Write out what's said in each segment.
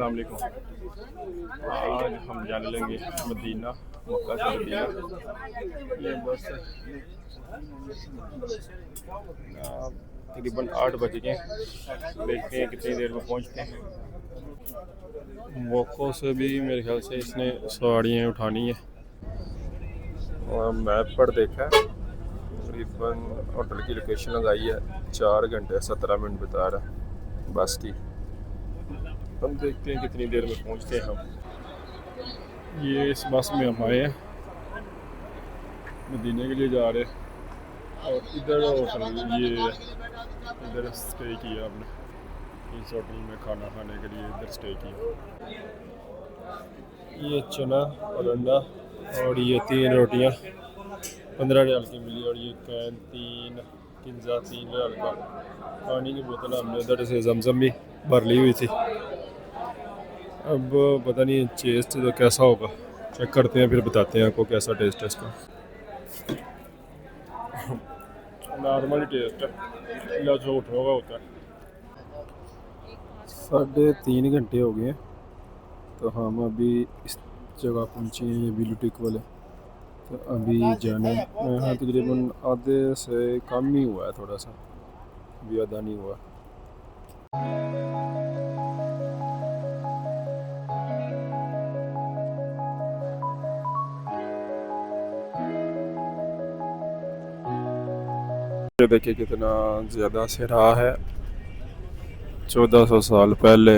अस्सलाम वालेकुम। आज हम जाने लेंगे मदीना, मक्का से मदीना। ये बस तकरीबन 8 बज गए। देखते हैं कितनी देर में पहुंचते हैं। मोको से भी मेरे ख्याल से इसने सवारियाँ उठानी है और मैप पर देखा है तकरीबन होटल की लोकेशन लगाई है 4 घंटे 17 मिनट बता रहा है बस की। हम देखते हैं कितनी देर में पहुंचते हैं हम। ये इस बस में हम आए हैं, मदीने के लिए जा रहे हैं और इधर होटल ये इधर स्टे किया हमने। इस होटल में खाना खाने के लिए इधर स्टे किया। ये चना और अंडा और ये 3 रोटियां 15 रियाल की मिली और ये कैन 3 किन्जा 3 रियाल का। पानी की बोतल हमने उधर से जमजम भी भर ली हुई थी। अब पता नहीं टेस्ट तो कैसा होगा, चेक करते हैं फिर बताते हैं आपको कैसा टेस्ट है इसका। नॉर्मल टेस्ट है या जो होटलों का होता है। 3.5 घंटे हो गए तो हम अभी इस जगह पहुंचे हैं, ये बिलुटिक वाले। तो अभी जाने यहाँ तकरीबन आधे से कम ही हुआ है, थोड़ा सा भी आधा नहीं हुआ। देखिए कितना ज़्यादा से रहा है। 1400 साल पहले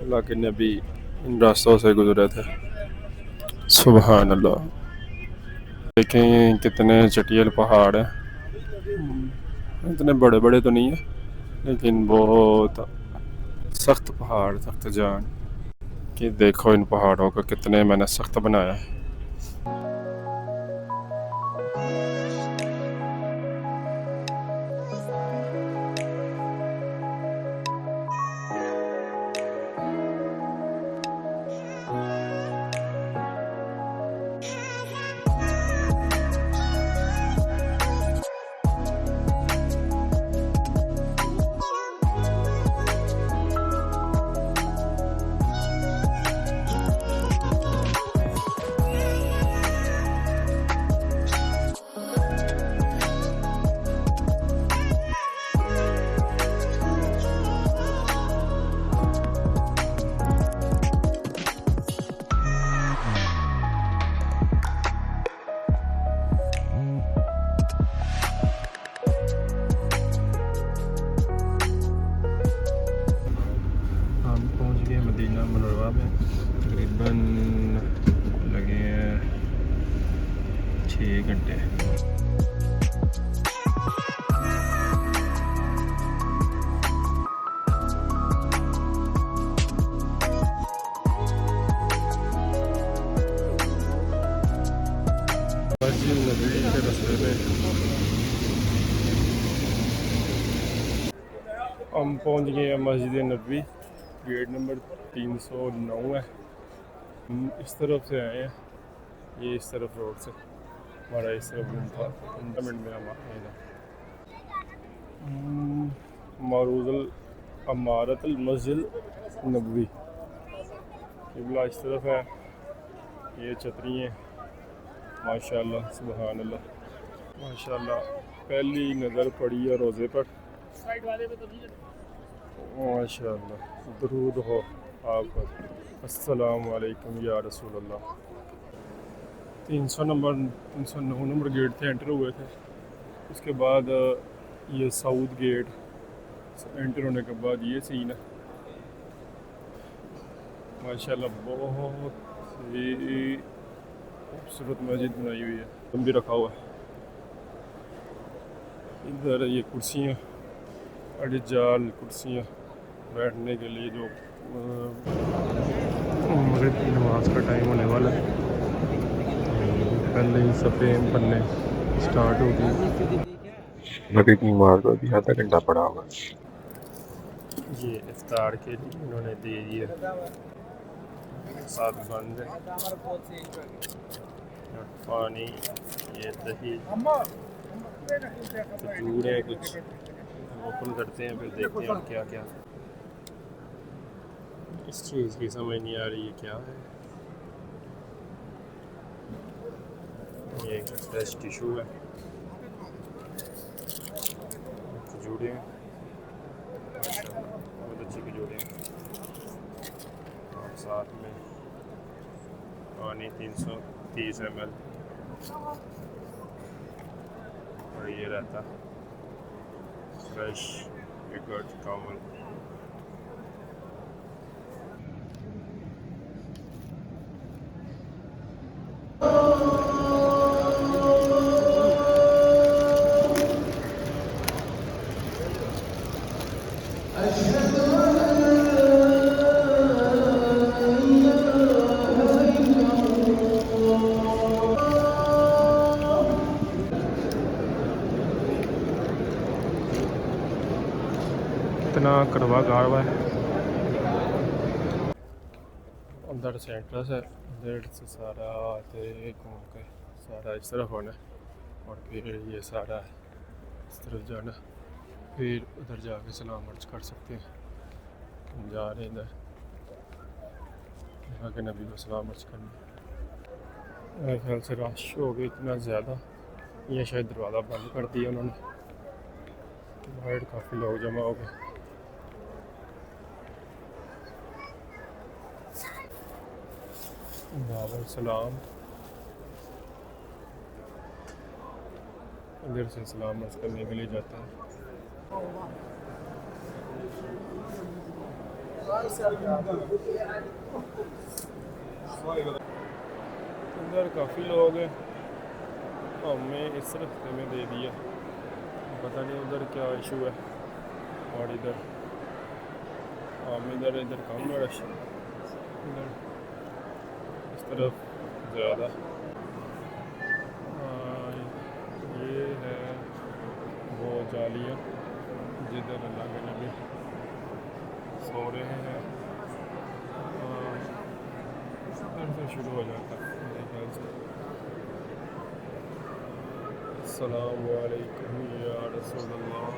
लेकिन अभी इन रास्तों से गुजरे थे। सुभान अल्लाह। देखें कितने चटियल पहाड़ हैं। इतने बड़े बड़े तो नहीं है लेकिन बहुत सख्त पहाड़, सख्त जान। कि देखो इन पहाड़ों को कितने मैंने सख्त बनाया है। मदीना मुनव्वरा में तकरीबन लगे हैं 6 घंटे। मस्जिद नबवी के रास्ते में हम पहुंच गए हैं। मस्जिद नबवी गेट नंबर 309 है। हम इस तरफ से आए हैं, ये इस तरफ रोड से हमारा इस तरफ रूम था। 15 मिनट में हम आए हैं। मारूज़ल अमारतुल मस्जिद नबवी किबला इस तरफ है। ये छतरी हैं माशाल्लाह, सुभान अल्लाह माशाल्लाह। पहली नज़र पड़ी है रोज़े पर माशाल्लाह। दरूद हो आप पर, अस्सलामु अलैकुम या रसूल अल्लाह। 309 नंबर गेट से एंटर हुए थे। उसके बाद ये साउथ गेट एंटर होने के बाद ये सीन है माशाल्लाह। बहुत ही खूबसूरत मस्जिद बनाई हुई है, तुम भी रखा हुआ है। इधर ये कुर्सियाँ, अड़जाल कुर्सियाँ बैठने के लिए। जो मगरिब की नमाज का टाइम होने वाला है, पहले ही सफ़ेद बनने स्टार्ट हो गई। मगरिब की नमाज को भी आधा घंटा पड़ा होगा। ये इफ्तार के लिए इन्होंने दे दिया, साथ बंद है पानी, ये दही, खजूर है कुछ। ओपन करते हैं फिर देखते हैं क्या क्या। इस चीज़ की समझ नहीं आ रही है क्या है। ये फ्रेश टिशू है, खजूरें हैं, बहुत अच्छी खजूरें हैं, और साथ में पानी 330 ml, और ये रहता फ्रेश योगर्ट कामल। इतना कड़वा गाढ़वा है। अंदर सेंटर से अंदर से सारा घूम के सारा इस तरफ होना और फिर ये सारा इस तरफ जाना, फिर उधर जाके सलाम अर्ज कर सकते हैं। जा रहे हैं इधर यहाँ के नबी को सलाम अर्ज करने। मेरे ख्याल से रश हो गया इतना ज़्यादा, ये शायद दरवाज़ा बंद कर दिया उन्होंने, बाहर काफ़ी लोग जमा हो गए। बाबर सलाम, इधर से सलाम अर्ज करने के लिए जाता है। इधर काफ़ी लोग हैं, हमें इस रास्ते में दे दिया, पता नहीं उधर क्या इशू है। और इधर हम इधर कम है रश, इधर इस तरफ ज़्यादा। ये है वो जालियाँ जिधर अल्लाह के नबी सो रहे हैं, इधर से शुरू हो जाता है मेरे ख्याल से। अस्सलामु अलैकुम या रसूल अल्लाह,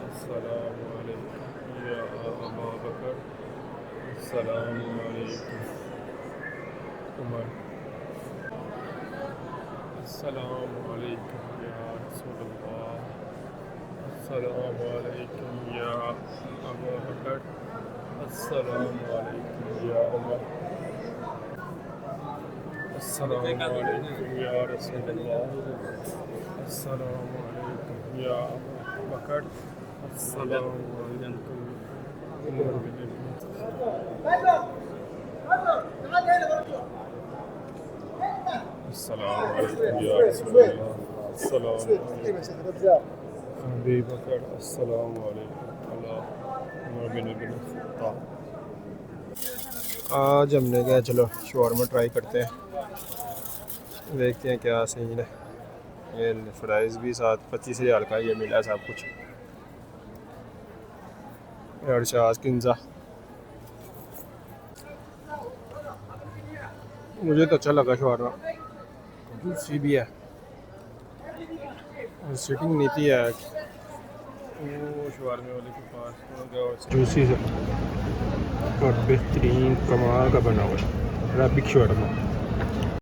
अस्सलामु अलैकुम या अबू बकर, अस्सलामु अलैकुम उमर, अस्सलामु अलैकुम या रसूल अल्लाह, अस्सलामु अलैकुम या अबू बकर, अस्सलामु अलैकुम या उमर, अस्सलामु अलैकुम या रसूल अल्लाह, अस्सलामु अलैकुम या अबू बकर, अस्सलामु अलैकुम उमर बिन अस्सलामु अलैकुम या रसूल अल्लाह, अस्सलामु अलैकुम अबू बकर, अस्सलामु अलैकुम उमर बिन खत्ताब। आज हमने कहा चलो शवारमा ट्राई करते हैं, देखते हैं क्या सीन है। ये फ्राइज़ भी साथ 25,000 का ये मिला सब कुछ, और शाज किंजा। मुझे तो अच्छा लगा शवारमा, जूसी भी है और सीटिंग नीति है। वो शवारमे वाले के पास जूसी से और बेहतरीन कमाल का बना हुआ है अरबिक शवारमा।